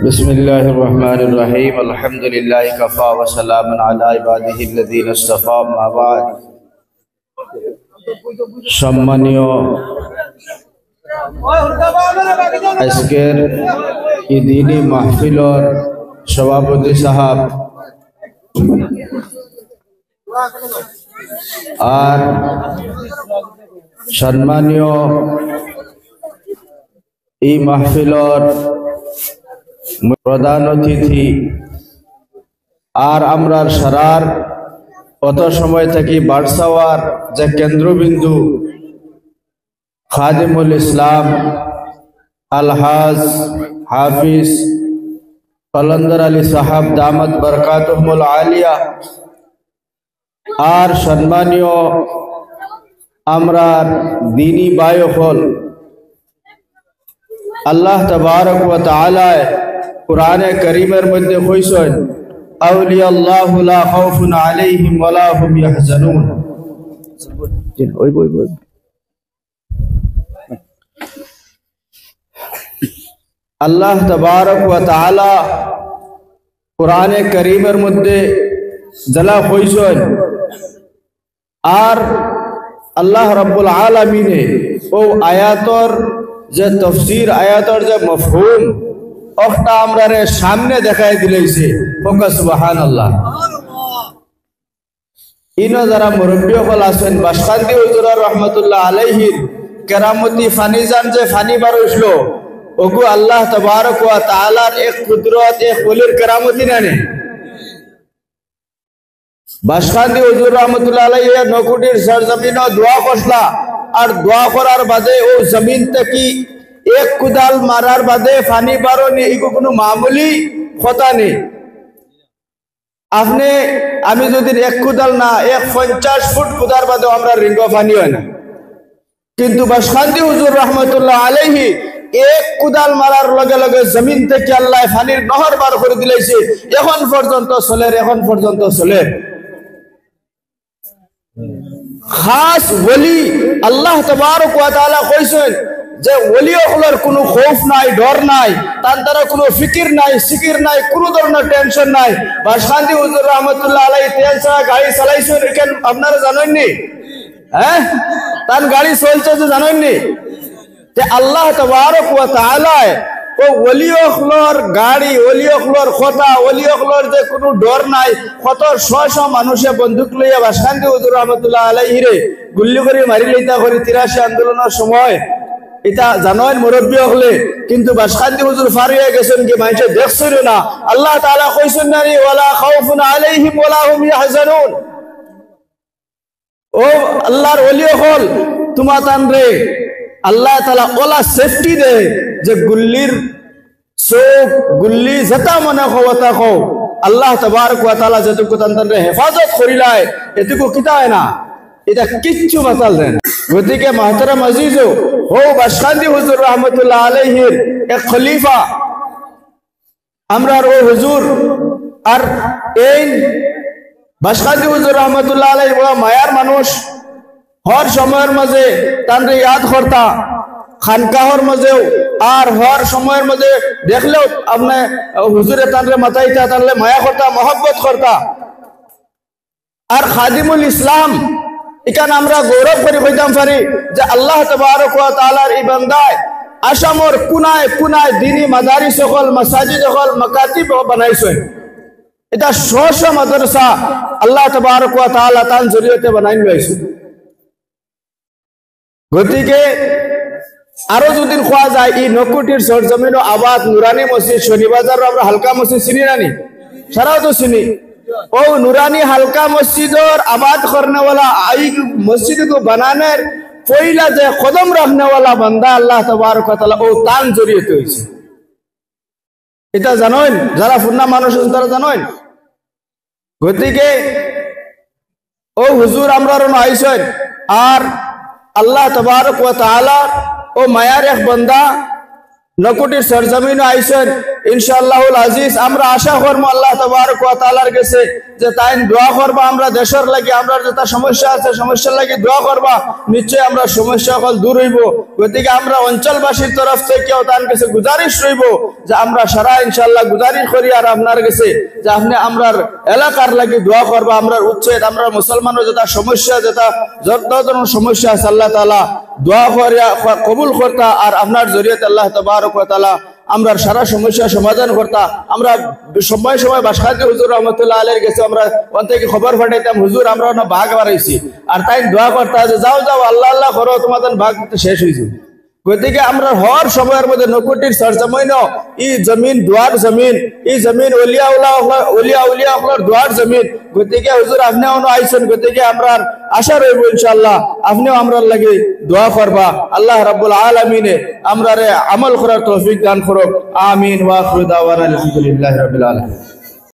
बिस्मिल्लाहिर रहमानिर रहीम अल्हम्दुलिल्लाहि Kaffa व सलामुन अला इबादिहि अल्लज़ीना इस्तफ़ा अम्मा बाद। सम्मानीय আজকের এই দিনী মাহফিলর সভাপতি সাহেব আর সম্মানীয় এই মাহফিলর প্রধান অতিথি আর আমরার সারার অত সময় থেকে বারসাওয়ার যে কেন্দ্রবিন্দু খাদিমুল ইসলাম আলহাজ হাফিজ কলন্দর আলী সাহাব দামত বরকাতুহুল আলিয়া আর সম্মানীয় আমরার দিনী বায়ুফল আল্লাহ তাবারক ওয়া তাআলা কুরআনে কারীমের মধ্যে কইছেন আউলিয়াল্লাহু লা খাউফুন আলাইহিম ওয়া লা হুম ইয়াহজানুন। আল্লাহ তাবারক ওয়া তাআলা কুরআনে কারীমের মধ্যে জালা কইছেন আর আল্লাহ রাব্বুল আলামিনে ও আয়াতর যে তাফসীর আয়াতর যে মফহুম ওটা আমরারে সামনে দেখাই দিলেছে ফোকাস সুবহানাল্লাহ। ইনো যারা মুরব্বী হল আছেন বাসকান্দি হুজুর রহমাতুল্লাহ আলাইহির কেরামতি ফানি জান যে ফানি বার হইলো ওগো আল্লাহ তাবারক ওয়া তাআলার এক কুদরত এক ওলির কেরামতি নানে। বাসকান্দি হুজুর রহমাতুল্লাহ আলাইহি নকুটির সরজমিনও দোয়া করলা আর দোয়া করার বাদে ও জমিন থেকে এক কুদাল মারার বাদে ফানি বারো নি এগো কোনো মামুলি কথা নেই। আপনি আমি যদি এক কুদাল না 50 ফুট কুদার বাদে আমরা রিঙ্গ ফানি হয় না, কিন্তু বাসকান্দি হুজুর রহমাতুল্লাহ আলাইহি এক কুদাল মারার লগে লগে জমিন থেকে আল্লাহ ফানির নহর বার করে দিলেছে। এখন পর্যন্ত চলে খাস ওলি আল্লাহ তাবারক ওয়া তাআলা কইছেন যে ওলিয়গুলোর কোনো খৌফ নাই, ডর নাই, তার কোনো ফিকির নাই, সিকির নাই, কোনো ধরনের টেনশন নাই। বাসকান্দি হুজুর রহমাতুল্লাহ আলাইহি তেল ছাড়া গাড়ি চালাইছেন, এখানে আপনারা জানেননি? হ্যাঁ, তার গাড়ি চলছে যে জানেননি? যে আল্লাহ তাবারক ওয়া তাআলা ও ওলিয়গুলোর গাড়ি, ওলিয়গুলোর কথা, ওলিয়গুলোর যে কোনো ডর নাই। কত শত মানুষে বন্দুক লইয়া বাসকান্দি হুজুর রহমাতুল্লাহ আলাইহি রে গুল্লি করে মারি লইতা করে 83 আন্দোলনের সময় এটা জানেন মুরব্বী হলে, কিন্তু বাসকান্দি হুজুর ফার হয়ে গেছেন কি মানুষে দেখছিল না। আল্লাহ তাআলা কইছেন না ওয়ালা খাউফুন আলাইহিম ওয়ালা হুম ইয়াহজানুন। ও আল্লাহর ওলি হল তোমার তান রে আল্লাহ তাআলা ওলা সেফটি দে যে গুল্লির চোখ গুল্লি যেটা মনে হওয়া কও আল্লাহ তাবারক ওয়া তাআলা যেটুকু তান রে হেফাজত করিলাই এটুকু কিতা হয় না, এটা কিচ্ছু মাতাল দেন। গতিকে মাহতারাম আজিজ ও বাসকান্দি হুজুর রহমাতুল্লাহ আলাইহির এক খলিফা আমরার ও হুজুর আর এই বাসকান্দি হুজুর রহমাতুল্লাহ আলাইহি বড় মায়ার মানুষ। হর সময়ের মাঝে তানরে ইয়াদ করতা খানকাহর মাঝেও আর হর সময়ের মাঝে দেখলেও আপনি হুজুরে তানরে মাথাইতা তানলে মায়া করতা, মহব্বত করতা। আর খাদিমুল ইসলাম এখানে আমরা গৌরব করে কইতাম পারি যে আল্লাহ তাবারক ওয়া তাআলার এই বান্দায় আসামর কোনায় কোনায় দ্বীনি মাদারিস সকল মাসাজিদ সকল মাকাতিব বানাইছেন। এটা শশ মাদ্রাসা আল্লাহ তাবারক ওয়া তাআলা তার জরিয়তে বানাইন লইছে। গতিকে আরো যদি খোয়া যায় এই নকুটির সরজমিন আবাদ নুরানি মসজিদ শনিবাজার আমরা হালকা মসজিদ চিনি নানি, সারাও তো চিনি। ও নুরানি হালকা মসজিদর আবাদ করনে वाला आई मस्जिद को बनाने पहला जे कदम रखने वाला बंदा अल्लाह तबारक व तआला ओ तान जरियते হইছে। এটা জানেন যারা ফুন্না মানুষ তারা জানেন। গতিকে ও হুজুর আমরার আইছেন আর আল্লাহ তবারক ওয়া তাআলা ও মায়ার এক বান্দা নকুটির সরজমিনে আইছেন ইনশাআল্লাহুল আজিজ। আমরা আশা করবো আল্লাহ তাবারক ওয়া তাআলার কাছে যে তাই দোয়া করবা, আমরা দেশের লাগি আমরা যেটা সমস্যা আছে সমস্যার লাগি দোয়া করবা, নিশ্চয় আমরা সমস্যা সকল দূর হইব। গতিকে আমরা অঞ্চলবাসীর তরফ থেকেও তার কাছে গুজারিশ রইব যে আমরা সারা ইনশাআল্লাহ গুজারিশ করি আর আপনার কাছে যে আপনি আমরার এলাকার লাগি দোয়া করবা। আমরা উচ্ছেদ আমরা মুসলমানের যেটা সমস্যা যেটা যত ধরনের সমস্যা আছে আল্লাহ তাআলা দোয়া করিয়া কবুল করতা আর আপনার জরিয়তে আল্লাহ তাবারক ওয়া তাআলা আমরা সারা সমস্যা সমাধান করতা। আমরা সময় সময় বাসাতে হুজুর রহমতুল্লাহ আলাইহির কাছে আমরা ওখান থেকে খবর পাঠাইতাম, হুজুর আমরা না ভাগ বাড়াইছি, আর তাই দোয়া করতা যে যাও যাও আল্লাহ আল্লাহ করো তোমাদের ভাগ শেষ হয়েছে। গতিকে আমরা হর সময়ের মধ্যে নকুটির সরজমিন ই জমিন দোয়ার জমিন, ই জমিন ওলিয়া উলিয়া দোয়ার জমিন। গতিকে হুজুর আপনিও আইছেন, গতিকে আমরা আশা রইব ইনশাআল্লাহ আপনিও আমরা লাগে দোয়া করবা। আল্লাহ রাব্বুল আলামিনে আমরারে আমল করার তৌফিক দান করুক। আমিন ওয়া আখিরু দাওয়ানা আলহামদুলিল্লাহি রাব্বিল আলামিন।